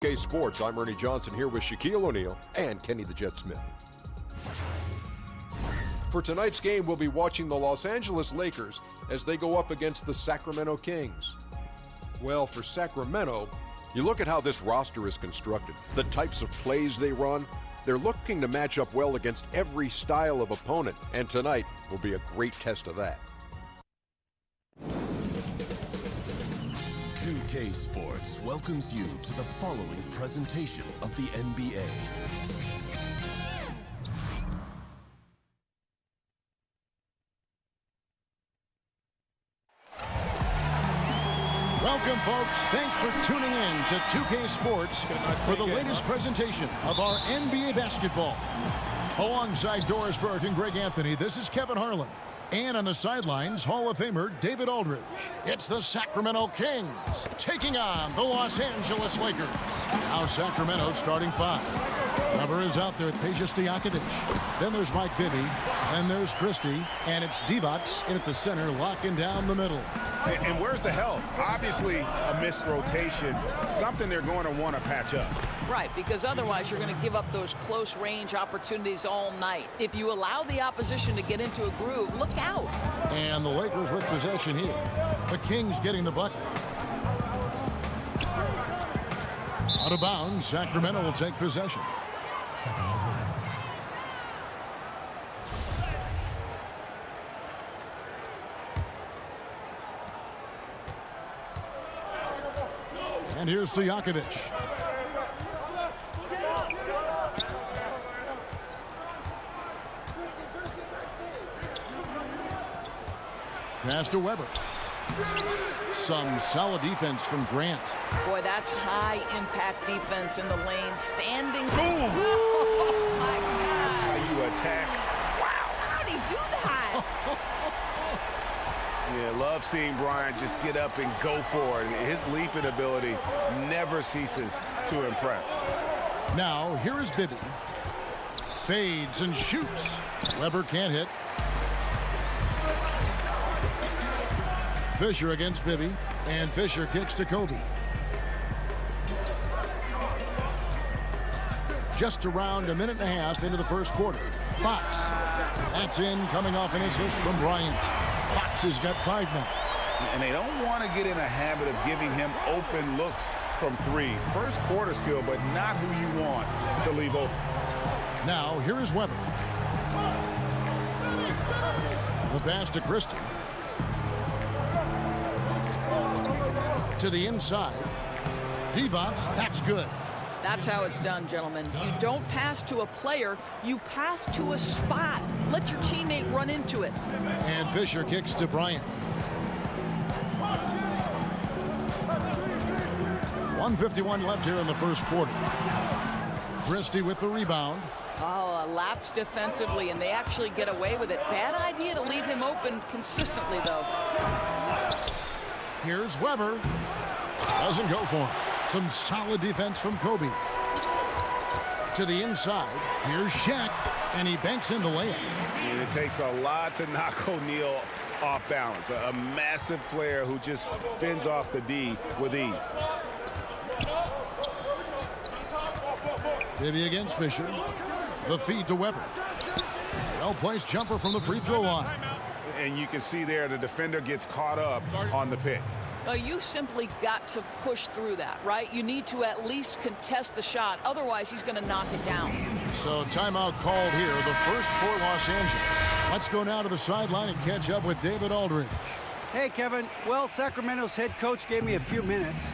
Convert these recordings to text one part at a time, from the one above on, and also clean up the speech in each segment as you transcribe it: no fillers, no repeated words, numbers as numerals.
K Sports, I'm Ernie Johnson here with Shaquille O'Neal and Kenny the Jet Smith. For tonight's game, we'll be watching the Los Angeles Lakers as they go up against the Sacramento Kings. Well, for Sacramento, you look at how this roster is constructed, the types of plays they run. They're looking to match up well against every style of opponent, and tonight will be a great test of that. 2K Sports welcomes you to the following presentation of the NBA. Welcome, folks. Thanks for tuning in to 2K Sports for the latest presentation of our NBA basketball. Alongside Doris Burke and Greg Anthony, this is Kevin Harlan. And on the sidelines, Hall of Famer David Aldridge. It's the Sacramento Kings taking on the Los Angeles Lakers. Now Sacramento starting five. Number is out there with Peja Stojakovic. Then there's Mike Bibby. And there's Christie. And it's Divac in at the center, locking down the middle. And where's the help? Obviously a missed rotation, something they're going to want to patch up. Right, because otherwise you're going to give up those close range opportunities all night. If you allow the opposition to get into a groove, look out. And the Lakers with possession here. The Kings getting the bucket. Out of bounds, Sacramento will take possession. And here's Stojakovic. Pass to Weber. Some solid defense from Grant. Boy, that's high-impact defense in the lane. Standing. Boom! Oh, my God. That's how you attack. Wow, how'd he do that? Yeah, love seeing Bryant just get up and go for it. His leaping ability never ceases to impress. Now, here is Bibby. Fades and shoots. Weber can't hit. Fisher against Bibby, and Fisher kicks to Kobe. Just around a minute and a half into the first quarter. Fox. That's in, coming off an assist from Bryant. Fox has got 5 now. And they don't want to get in a habit of giving him open looks from three. First quarter still, but not who you want to leave open. Now, here is Weber. The pass to Christie. To the inside. Divac, that's good. That's how it's done, gentlemen. You don't pass to a player, you pass to a spot. Let your teammate run into it. And Fisher kicks to Bryant. 1:51 left here in the first quarter. Christie with the rebound. Oh, a lapse defensively, and they actually get away with it. Bad idea to leave him open consistently, though. Here's Weber. Doesn't go for him. Some solid defense from Kobe. To the inside. Here's Shaq. And he banks in the layup. And it takes a lot to knock O'Neal off balance. A massive player who just fends off the D with ease. Bibby against Fisher. The feed to Weber. Well-placed jumper from the free throw line. And you can see there the defender gets caught up on the pick. You simply got to push through that, right? You need to at least contest the shot. Otherwise, he's going to knock it down. So timeout called here, the first for Los Angeles. Let's go now to the sideline and catch up with David Aldridge. Hey, Kevin. Well, Sacramento's head coach gave me a few minutes.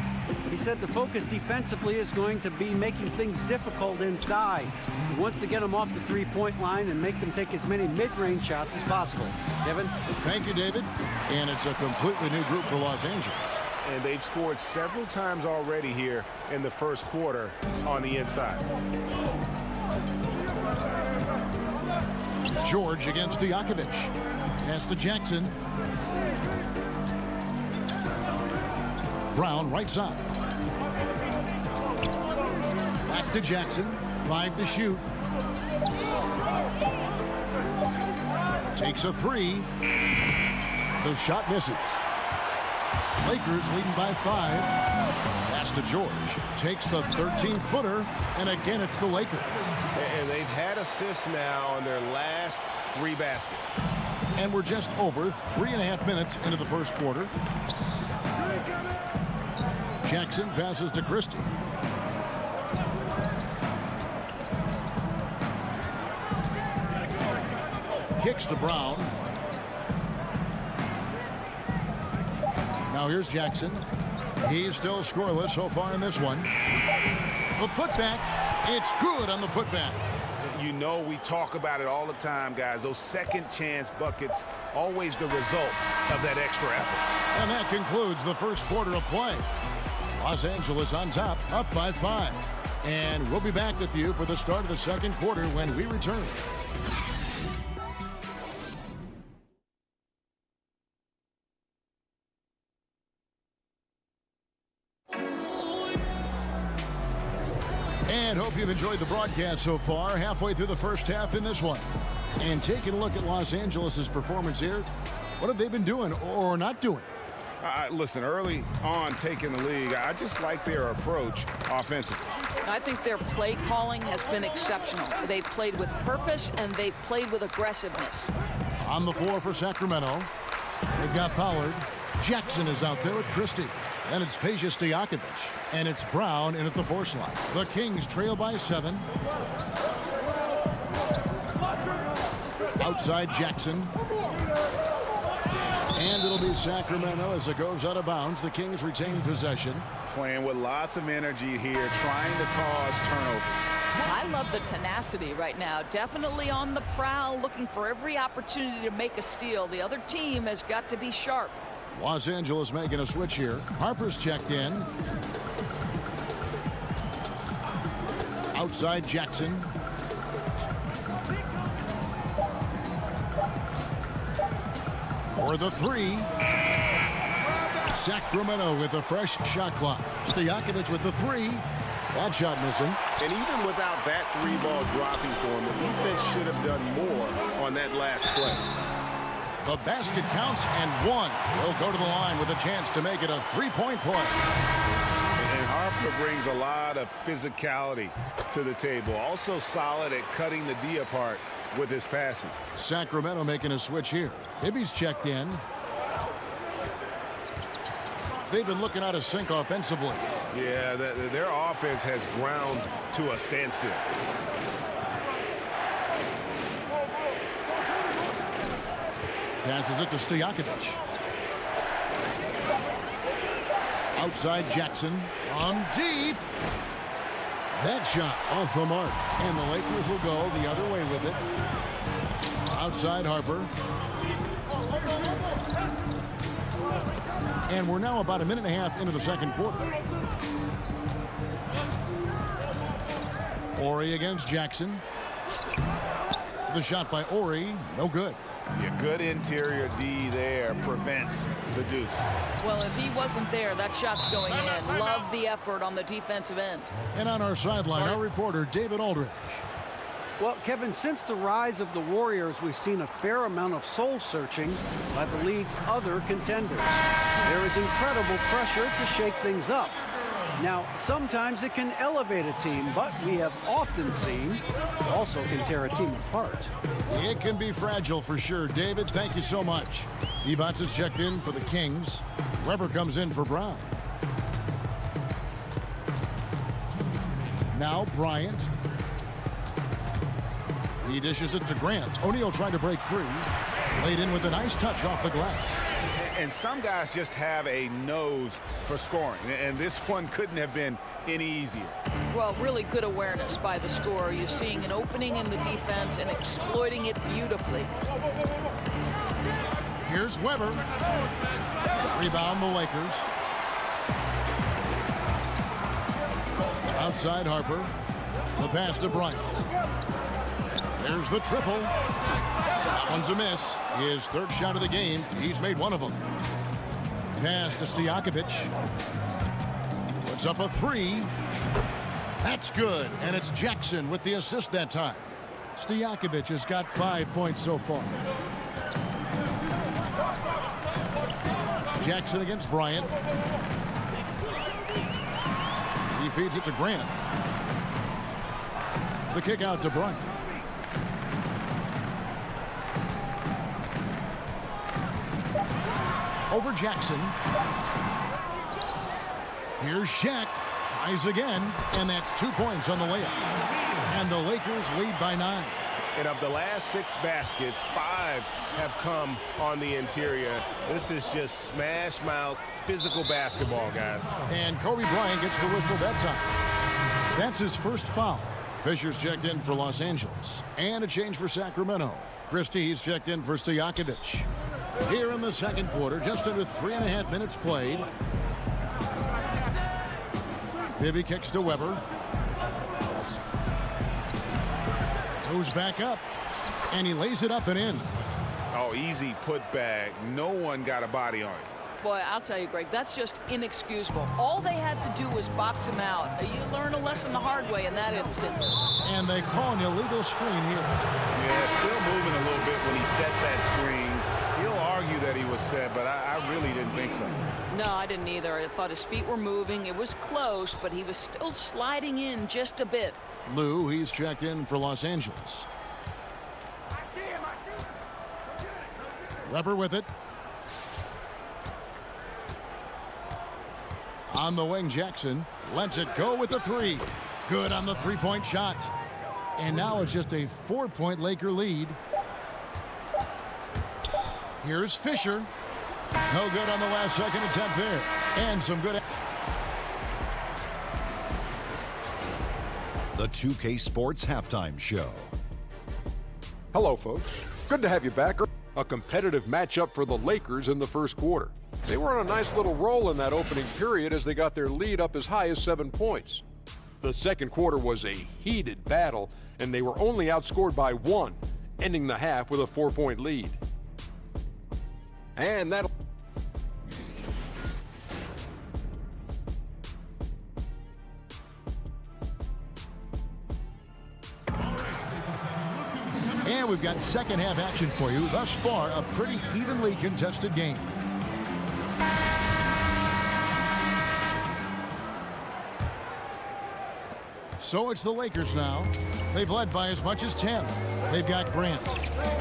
He said the focus defensively is going to be making things difficult inside. He wants to get them off the three-point line and make them take as many mid-range shots as possible. Kevin? Thank you, David. And it's a completely new group for Los Angeles. And they've scored several times already here in the first quarter on the inside. George against Stojakovic. Pass to Jackson. Brown right side. Back to Jackson. 5 to shoot. Takes a 3. The shot misses. Lakers leading by 5. Pass to George. Takes the 13-footer, and again it's the Lakers. And they've had assists now on their last 3 baskets. And we're just over 3.5 minutes into the first quarter. Jackson passes to Christie. Kicks to Brown. Now here's Jackson. He's still scoreless so far in this one. The putback. It's good on the putback. You know, we talk about it all the time, guys. Those second chance buckets, always the result of that extra effort. And that concludes the first quarter of play. Los Angeles on top, up by 5. And we'll be back with you for the start of the second quarter when we return. And hope you've enjoyed the broadcast so far. Halfway through the first half in this one. And taking a look at Los Angeles' performance here. What have they been doing or not doing? Listen, early on taking the lead, I just like their approach offensively. I think their play calling has been exceptional. They've played with purpose and they've played with aggressiveness. On the floor for Sacramento. They've got Pollard. Jackson is out there with Christie. And it's Peja Stojakovic. And it's Brown in at the force line. The Kings trail by 7. Outside Jackson. And it'll be Sacramento as it goes out of bounds. The Kings retain possession. Playing with lots of energy here, trying to cause turnovers. I love the tenacity right now. Definitely on the prowl, looking for every opportunity to make a steal. The other team has got to be sharp. Los Angeles making a switch here. Harper's checked in. Outside Jackson. For the 3. Sacramento with a fresh shot clock. Stojakovic with the 3. That shot missing. And even without that 3-ball dropping for him, the defense should have done more on that last play. The basket counts and 1. He'll go to the line with a chance to make it a 3-point play. And Harper brings a lot of physicality to the table. Also solid at cutting the D apart with his passing. Sacramento making a switch here. Ibby's checked in. They've been looking out of sync offensively. Yeah, their offense has ground to a standstill. Passes it to Stojakovic. Outside Jackson. On deep. That shot off the mark. And the Lakers will go the other way with it. Outside Harper. And we're now about a minute and a half into the second quarter. Ori against Jackson. The shot by Ori, no good. Yeah, good interior D there prevents the deuce. Well, if he wasn't there, that shot's going in. Love the effort on the defensive end. And on our sideline, our reporter, David Aldridge. Well, Kevin, since the rise of the Warriors, we've seen a fair amount of soul-searching by the league's other contenders. There is incredible pressure to shake things up. Now, sometimes it can elevate a team, but we have often seen it also can tear a team apart. It can be fragile for sure. David, thank you so much. Ebats is checked in for the Kings. Weber comes in for Brown. Now Bryant. He dishes it to Grant. O'Neal trying to break free. Laid in with a nice touch off the glass. And some guys just have a nose for scoring, and this one couldn't have been any easier. Well, really good awareness by the scorer. You're seeing an opening in the defense and exploiting it beautifully. Here's Weber. Rebound the Lakers. Outside Harper. The pass to Bryant. There's the triple. That one's a miss. His third shot of the game. He's made one of them. Pass to Stojakovic. Puts up a 3. That's good. And it's Jackson with the assist that time. Stojakovic has got 5 points so far. Jackson against Bryant. feeds it to Grant. The kick out to Bryant. Over Jackson. Here's Shaq. Tries again, and that's 2 points on the layup. And the Lakers lead by 9. And of the last 6 baskets, 5 have come on the interior. This is just smash-mouth, physical basketball, guys. And Kobe Bryant gets the whistle that time. That's his first foul. Fisher's checked in for Los Angeles. And a change for Sacramento. Christie's checked in for Stojakovic. Here in the second quarter, just under 3.5 minutes played. Bibby kicks to Weber. Goes back up. And he lays it up and in. Oh, easy putback. No one got a body on it. Boy, I'll tell you, Greg, that's just inexcusable. All they had to do was box him out. You learn a lesson the hard way in that instance. And they call an illegal screen here. Yeah, still moving a little bit when he set that screen. He'll argue that he was set, but I really didn't think so. No, I didn't either. I thought his feet were moving. It was close, but he was still sliding in just a bit. Lou, he's checked in for Los Angeles. Weber with it. On the wing, Jackson lets it go with the 3. Good on the 3-point shot. And now it's just a 4-point Laker lead. Here's Fisher. No good on the last second attempt there. And some good. The 2K Sports Halftime Show. Hello, folks. Good to have you back. A competitive matchup for the Lakers in the first quarter. They were on a nice little roll in that opening period as they got their lead up as high as 7 points. The second quarter was a heated battle, and they were only outscored by 1, ending the half with a 4-point lead. And that'll... And we've got second half action for you. Thus far, a pretty evenly contested game. So it's the Lakers now. They've led by as much as 10. They've got Grant.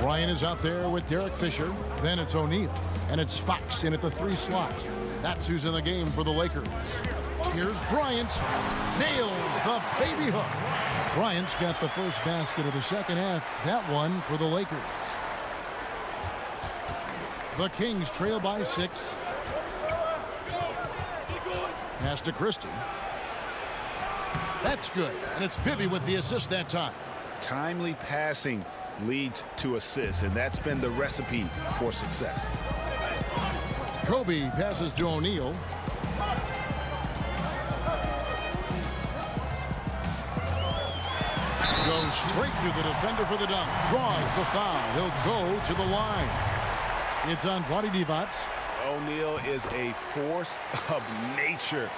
Bryant is out there with Derek Fisher. Then it's O'Neal. And it's Fox in at the 3 slot. That's who's in the game for the Lakers. Here's Bryant. Nails the baby hook. Bryant's got the first basket of the second half. That one for the Lakers. The Kings trail by 6. Pass to Christie. That's good. And it's Bibby with the assist that time. Timely passing leads to assists, and that's been the recipe for success. Kobe passes to O'Neal. Goes straight through the defender for the dunk. Draws the foul. He'll go to the line. It's on Vlade Divac. O'Neal is a force of nature.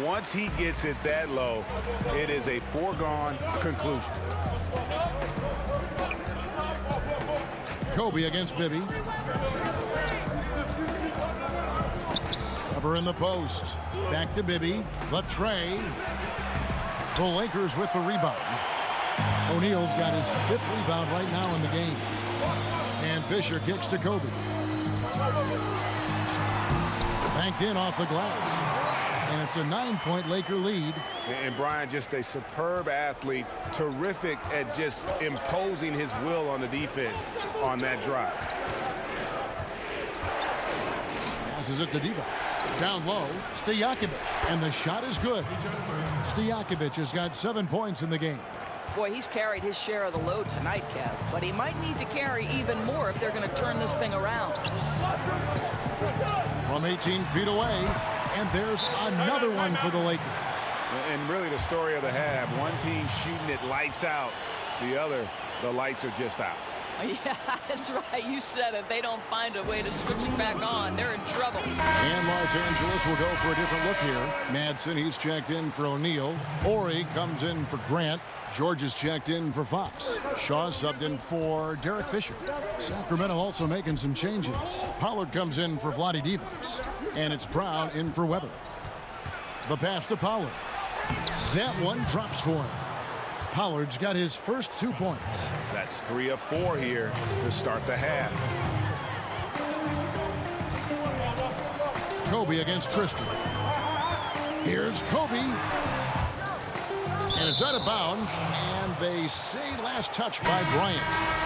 Once he gets it that low, it is a foregone conclusion. Kobe against Bibby. Rubber in the post. Back to Bibby. The tray. The Lakers with the rebound. O'Neal's got his 5th rebound right now in the game. And Fisher kicks to Kobe. Banked in off the glass. And it's a 9-point Laker lead. And Bryant, just a superb athlete, terrific at just imposing his will on the defense on that drive. Passes it to Divac. Down low, Stojakovic. And the shot is good. Stojakovic has got 7 points in the game. Boy, he's carried his share of the load tonight, Kev. But he might need to carry even more if they're going to turn this thing around. From 18 feet away. And there's another one for the Lakers. And really the story of the half. One team shooting it lights out. The other, the lights are just out. Yeah, that's right. You said it. They don't find a way to switch it back on. They're in trouble. And Los Angeles will go for a different look here. Madsen, he's checked in for O'Neal. Ori comes in for Grant. George is checked in for Fox. Shaw subbed in for Derek Fisher. Sacramento also making some changes. Pollard comes in for Vlade Divac. And it's Brown in for Weber. The pass to Pollard. That one drops for him. Pollard's got his first 2 points. That's 3 of 4 here to start the half. Kobe against Christie. Here's Kobe. And it's out of bounds, and they say last touch by Bryant.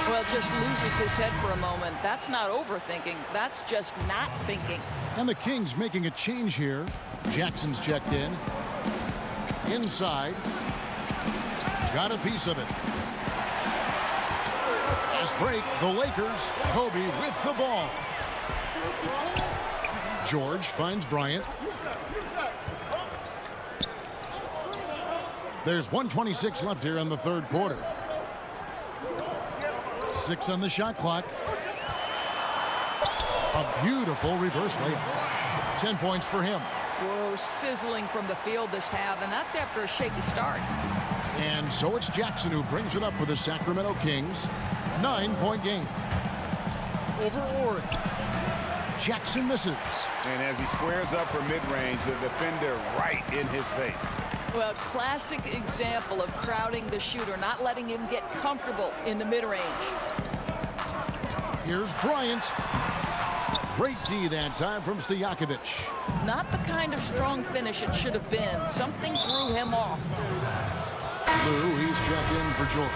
Well, just loses his head for a moment. That's not overthinking. That's just not thinking. And the Kings making a change here. Jackson's checked in. Inside. Got a piece of it. Last break, the Lakers. Kobe with the ball. George finds Bryant. There's 1:26 left here in the third quarter. 6 on the shot clock. A beautiful reverse layup. 10 points for him. Whoa, sizzling from the field this half, and that's after a shaky start. And so it's Jackson who brings it up for the Sacramento Kings. 9-point game. Over Oregon. Jackson misses. And as he squares up for mid-range, the defender right in his face. Well, classic example of crowding the shooter, not letting him get comfortable in the mid-range. Here's Bryant. Great D that time from Stojakovic. Not the kind of strong finish it should have been. Something threw him off. Lou, he's checked in for George.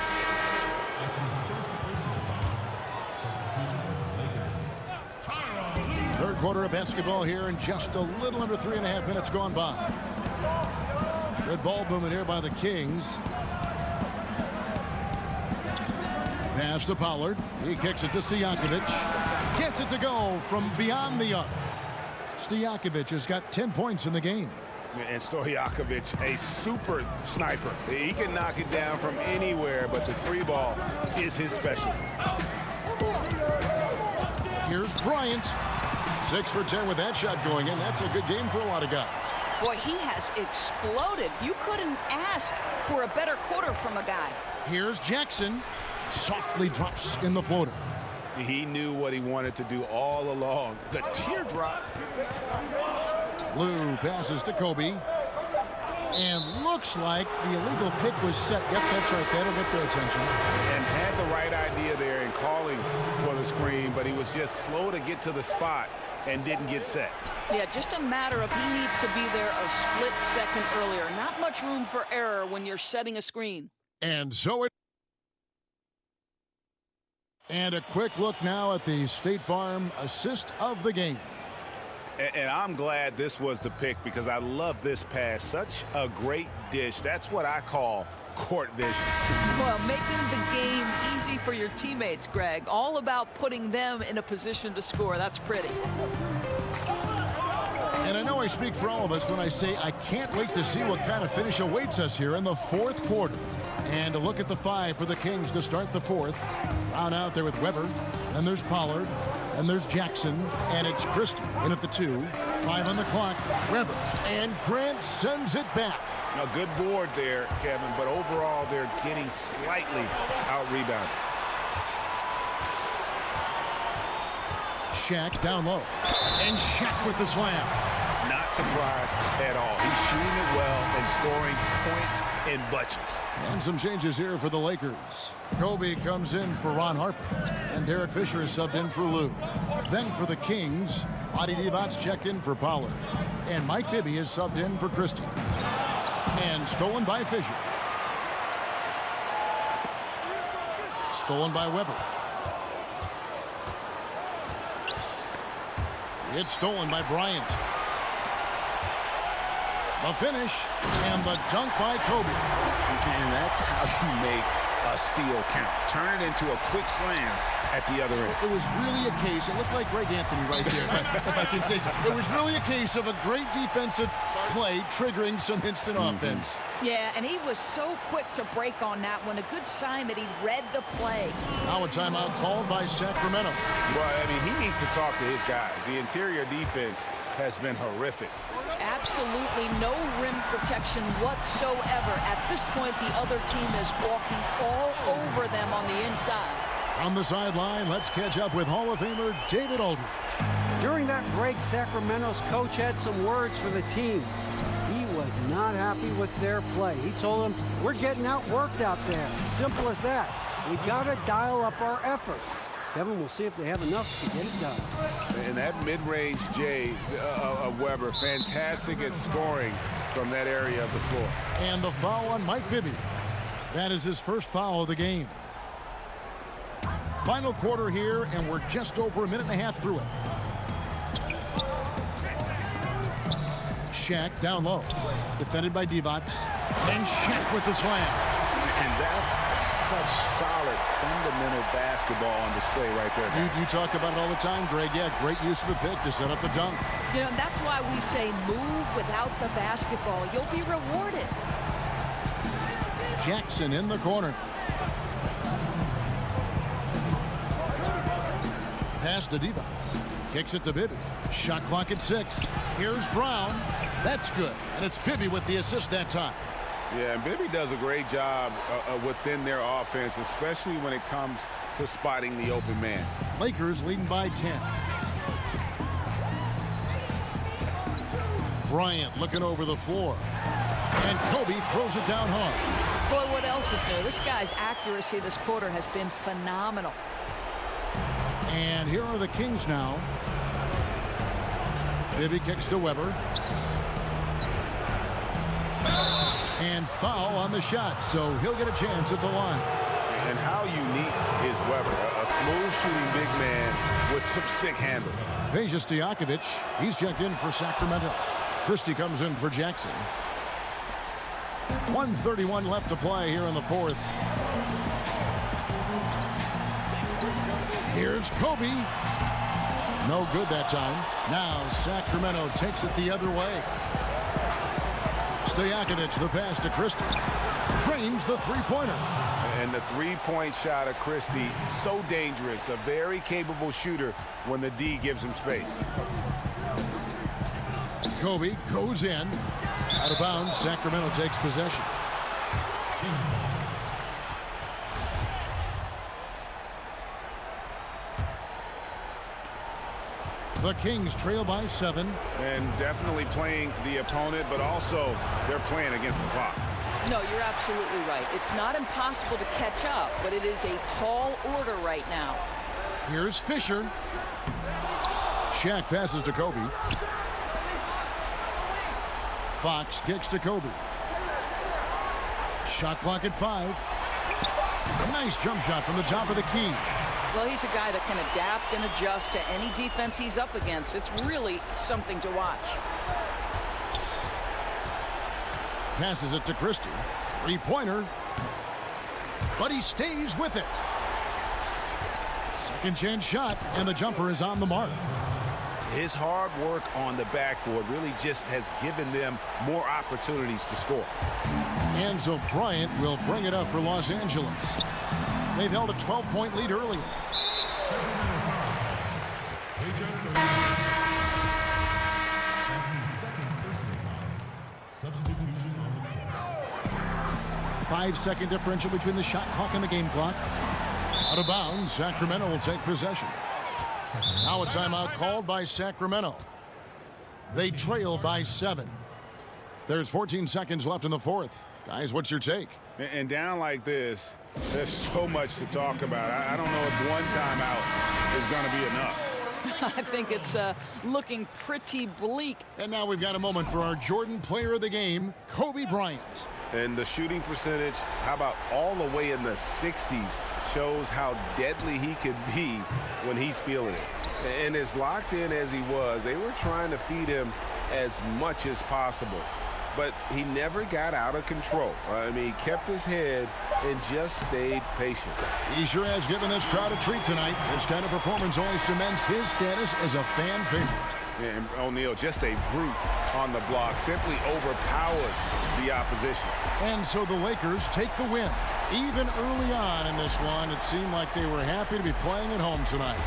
Third quarter of basketball here, and just a little under 3.5 minutes gone by. Good ball movement here by the Kings. Pass to Pollard. He kicks it to Stojakovic. Gets it to go from beyond the arc. Stojakovic has got 10 points in the game. And Stojakovic, a super sniper. He can knock it down from anywhere, but the 3-ball is his specialty. Here's Bryant. 6 for 10 with that shot going in. That's a good game for a lot of guys. Boy, he has exploded. You couldn't ask for a better quarter from a guy. Here's Jackson. Softly drops in the floater. He knew what he wanted to do all along. The teardrop. Lou passes to Kobe. And looks like the illegal pick was set. Yep, that's right. That'll get their attention. And had the right idea there in calling for the screen, but he was just slow to get to the spot and didn't get set. Yeah, just a matter of he needs to be there a split second earlier. Not much room for error when you're setting a screen. And so it. And a quick look now at the State Farm assist of the game. And I'm glad this was the pick because I love this pass. Such a great dish. That's what I call court vision. Well, making the game easy for your teammates, Greg. All about putting them in a position to score. That's pretty. And I know I speak for all of us when I say I can't wait to see what kind of finish awaits us here in the fourth quarter. And a look at the 5 for the Kings to start the fourth. Round out there with Weber. And there's Pollard. And there's Jackson. And it's Christie in at the 2. 5 on the clock. Weber. And Grant sends it back. A good board there, Kevin, but overall they're getting slightly out-rebounded. Shaq down low. And Shaq with the slam. Not surprised at all. He's shooting it well and scoring points in bunches. And some changes here for the Lakers. Kobe comes in for Ron Harper. And Derek Fisher is subbed in for Lou. Then for the Kings, Adi Divot's checked in for Pollard. And Mike Bibby is subbed in for Christie. And stolen by Fisher. Stolen by Weber. It's stolen by Bryant. The finish and the dunk by Kobe. And that's how you make a steal count. Turn it into a quick slam at the other end. It was really a case, it looked like Greg Anthony right there, if I can say so. It was really a case of a great defensive play triggering some instant offense. Yeah, and he was so quick to break on that one. A good sign that he read the play. Now a timeout called by Sacramento. Well, I mean, he needs to talk to his guys. The interior defense has been horrific. Absolutely no rim protection whatsoever. At this point, the other team is walking all over them on the inside. On the sideline, let's catch up with Hall of Famer David Aldridge. During that break, Sacramento's coach had some words for the team. He was was not happy with their play. He told them, we're getting outworked out there. Simple as that. We got to dial up our efforts. Kevin, we'll see if they have enough to get it done. And that mid-range J of Weber, fantastic at scoring from that area of the floor. And the foul on Mike Bibby. That is his first foul of the game. Final quarter here, and we're just over a minute and a half through it. Shaq down low. Defended by Divac. And Shaq with the slam. And that's such solid, fundamental basketball on display right there. You talk about it all the time, Greg. Yeah, great use of the pick to set up the dunk. You know, that's why we say move without the basketball. You'll be rewarded. Jackson in the corner. Pass to Divac. Kicks it to Bibby. Shot clock at 6. Here's Brown. That's good. And it's Bibby with the assist that time. Yeah, and Bibby does a great job within their offense, especially when it comes to spotting the open man. Lakers leading by 10. Bryant looking over the floor. And Kobe throws it down hard. Boy, what else is new? This guy's accuracy this quarter has been phenomenal. And here are the Kings now. Bibby kicks to Weber. And foul on the shot, so he'll get a chance at the line. And how unique is Weber? A smooth shooting big man with some sick handles. Peja Stojakovic, he's checked in for Sacramento. Christie comes in for Jackson. 1:31 left to play here in the fourth. Here's Kobe. No good that time. Now Sacramento takes it the other way. Stojakovic, the pass to Christie. Drains the three-pointer. And the three-point shot of Christie, so dangerous. A very capable shooter when the D gives him space. Kobe goes in. Out of bounds, Sacramento takes possession. The Kings trail by 7. And definitely playing the opponent, but also they're playing against the clock. No, you're absolutely right. It's not impossible to catch up, but it is a tall order right now. Here's Fisher. Shaq passes to Kobe. Fox kicks to Kobe. Shot clock at 5. Nice jump shot from the top of the key. Well, he's a guy that can adapt and adjust to any defense he's up against. It's really something to watch. Passes it to Christie. Three-pointer. But he stays with it. Second chance shot, and the jumper is on the mark. His hard work on the backboard really just has given them more opportunities to score. And so Bryant will bring it up for Los Angeles. They've held a 12-point lead earlier. 5-second differential between the shot clock and the game clock. Out of bounds, Sacramento will take possession. Now a timeout called by Sacramento. They trail by 7. There's 14 seconds left in the fourth. Guys, what's your take? And down like this, there's so much to talk about. I don't know if one timeout is going to be enough. I think it's looking pretty bleak. And now we've got a moment for our Jordan player of the game, Kobe Bryant. And the shooting percentage, how about all the way in the 60s, shows how deadly he could be when he's feeling it. And as locked in as he was, they were trying to feed him as much as possible. But he never got out of control. I mean, he kept his head and just stayed patient. He sure has given this crowd a treat tonight. This kind of performance only cements his status as a fan favorite. And O'Neal, just a brute on the block, simply overpowers the opposition. And so the Lakers take the win. Even early on in this one, it seemed like they were happy to be playing at home tonight.